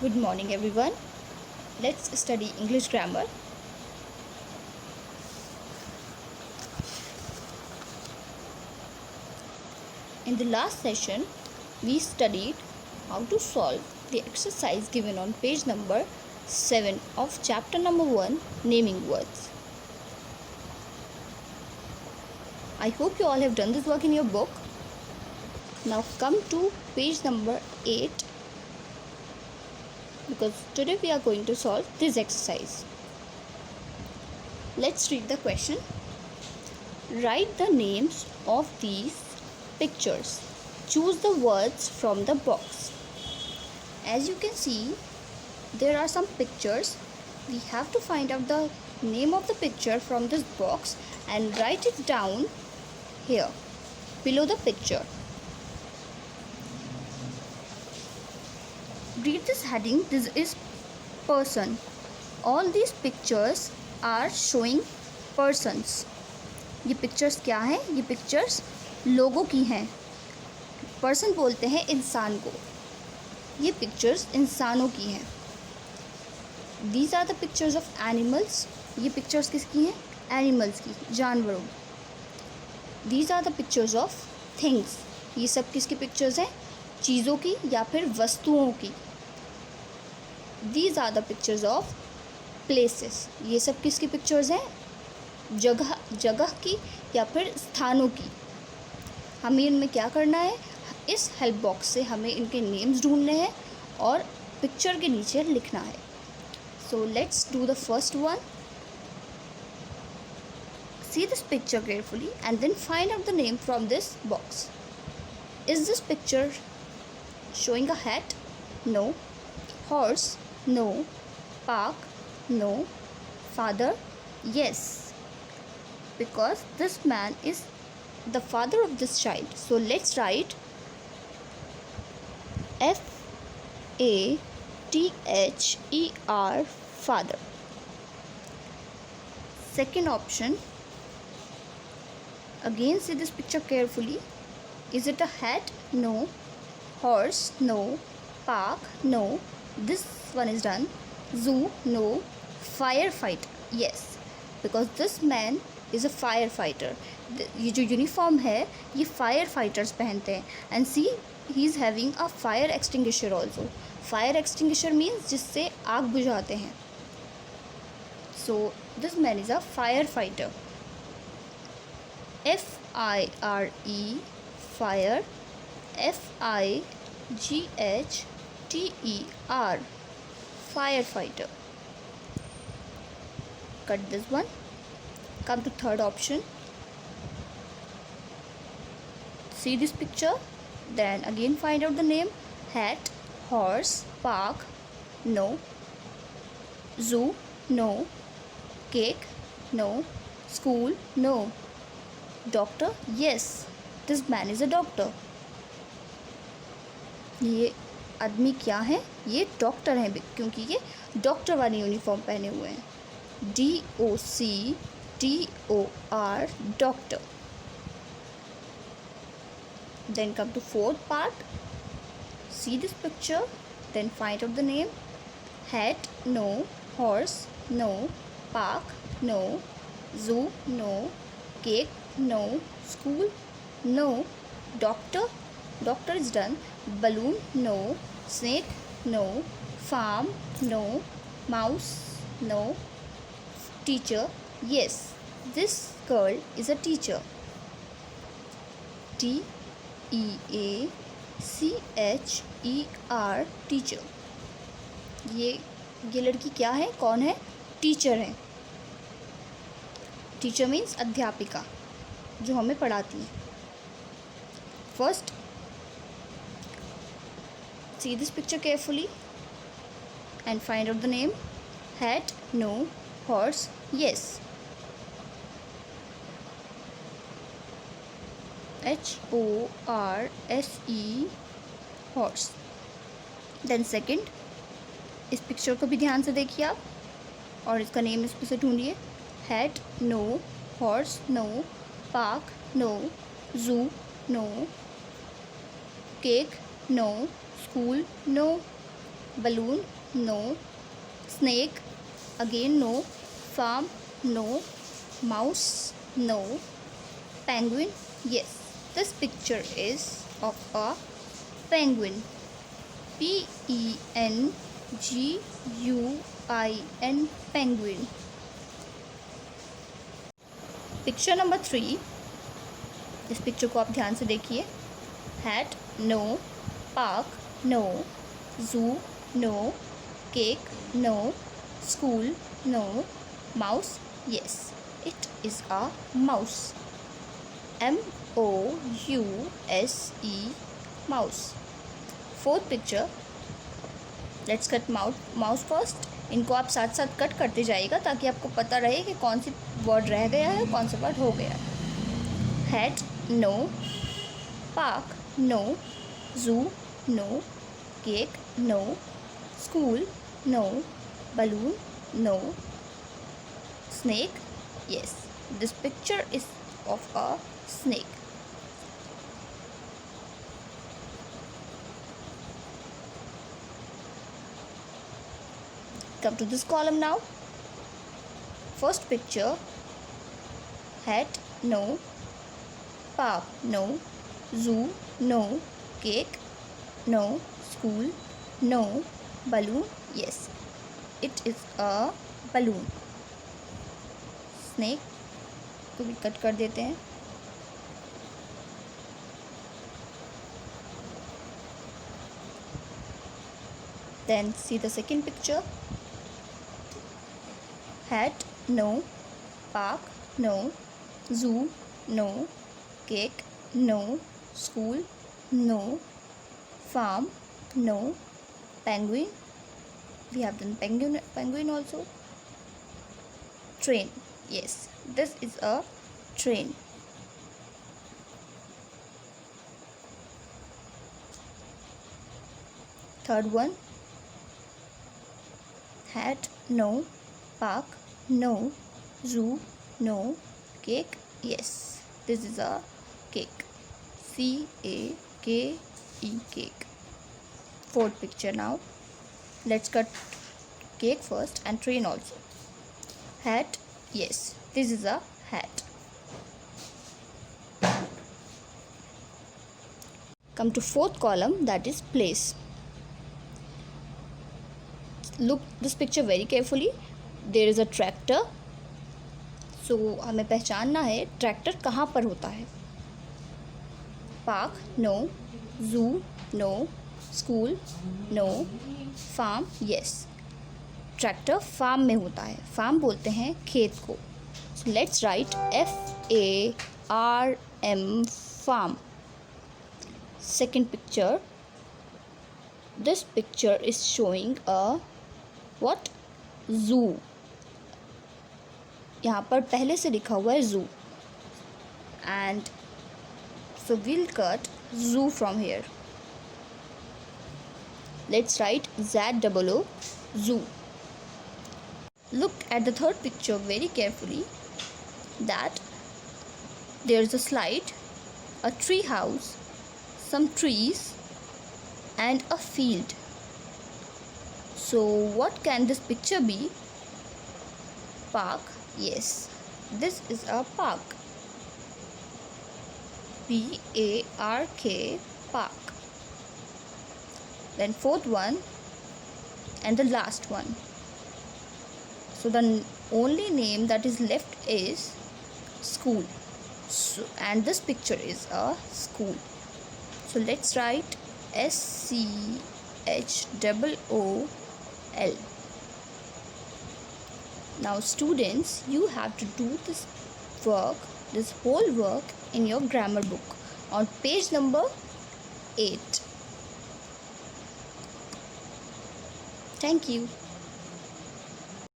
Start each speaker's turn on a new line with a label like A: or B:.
A: Good morning, everyone. Let's study English grammar. In the last session, we studied how to solve the exercise given on page number 7 of chapter number 1, Naming Words. I hope you all have done this work in your book. Now come to page number 8, because today we are going to solve this exercise. Let's read the question. Write the names of these pictures. Choose the words from the box. As you can see, there are some pictures. We have to find out the name of the picture from this box and write it down here below the picture. Read this heading. This is person. All these pictures are showing persons. ये pictures क्या हैं? ये pictures लोगों की हैं. Person बोलते हैं इंसान को. ये पिक्चर्स इंसानों की हैं. These are the pictures of animals. ये पिक्चर्स किसकी हैं? एनिमल्स की, जानवरों. These are the pictures of things. ये सब किसकी पिक्चर्स हैं? चीज़ों की या फिर वस्तुओं की. These are the pictures of places. ये सब किसकी पिक्चर्स हैं? जगह की या फिर स्थानों की. हमें इनमें क्या करना है? इस हेल्प बॉक्स से हमें इनके नेम्स ढूंढने हैं और पिक्चर के नीचे लिखना है. So let's do the first one. See this picture carefully and then find out the name from this box. Is this picture showing a hat? No. Horse? No. Park? No. Father? Yes. Because this man is the father of this child. So let's write Father, father. Second option. Again see this picture carefully. Is it a hat? No. Horse? No. Park? No. This one is done. Zoo? No. Firefighter? Yes. Because this man is a firefighter. ये जो uniform है ये fire fighters पहनते हैं. And see he is having a fire extinguisher also. Fire extinguisher means जिससे आग बुझाते हैं. So this man is a fire fighter. FIRE fire. FIGHTER firefighter. Cut this one. Come to third option. See this picture, then again find out the name. Hat, horse, park, no. Zoo, no. Cake, no. School, no. Doctor, yes. This man is a doctor. ये आदमी क्या है? ये doctor हैं क्योंकि ये doctor वाली uniform पहने हुए हैं. DOCTOR doctor. Then come to fourth part. See this picture, then find out the name. Hat, no. Horse, no. Park, no. Zoo, no. Cake, no. School, no. Doctor is done. Balloon, no. Snake, no. Farm, no. Mouse, no. Teacher, yes. This girl is a teacher. TEACHER teacher. ये लड़की क्या है? कौन है? Teacher है. Teacher means अध्यापिका जो हमें पढ़ाती है. First see this picture carefully and find out the name. Hat, no. Horse, yes. HORSE horse. Then second, इस पिक्चर को भी ध्यान से देखिए आप और इसका नेम इस पर से ढूंढिए. Hat, no. Horse, no. Park, no. Zoo, no. Cake, no. School, no. balloon, no. Snake, again no. Farm, no. Mouse, no. Penguin, yes. This picture is of a penguin. Penguin, penguin. Picture number 3, इस पिक्चर को आप ध्यान से देखिए. Hat, no. Park, no. Zoo, no. Cake, no. School, no. Mouse, yes, it is a mouse. MOUSE, mouse. Fourth picture, let's cut mouse first. इनको आप साथ साथ कट करते जाइएगा ताकि आपको पता रहे कि कौन सी वर्ड रह गया है, कौन सा वर्ड हो गया है. Hat, no. Park, no. Zoo, no. Cake, no. School, no. Balloon, no. Snake, yes, this picture is of a snake. Come to this column now. First picture, hat, no. Park, no. Zoo, no. Cake, no. School, no. Balloon, yes, it is a balloon. Snake को भी cut कर देते हैं. Then see the second picture. Hat, no. Park, no. Zoo, no. Cake, no. School, no. Farm, no. Penguin, we have done penguin also. Train, yes, this is a train. Third one, hat, no. Park, no. Zoo, no. Cake, yes, this is a cake. CAKE, cake. Fourth picture now. Let's cut cake first and train also. Hat, yes, this is a hat. Come to fourth column, that is place. Look this picture very carefully. There is a tractor. So हमें पहचानना है tractor कहाँ पर होता है. Park, no. Zoo, no. School, no. Farm, yes, tractor farm में होता है. फार्म बोलते हैं खेत को. So let's write FARM, farm. Second picture, this picture is showing a what, zoo. यहाँ पर पहले से लिखा हुआ है zoo, and so will cut zoo from here. Let's write ZOO, zoo. Look at the third picture very carefully. That there is a slide, a tree house, some trees, and a field. So what can this picture be? Park, yes, this is a park. PARK, park. Then fourth one and the last one. So the only name that is left is school. So, and this picture is a school. So let's write SCHOOL. Now students, you have to do this whole work in your grammar book on page number 8. Thank you.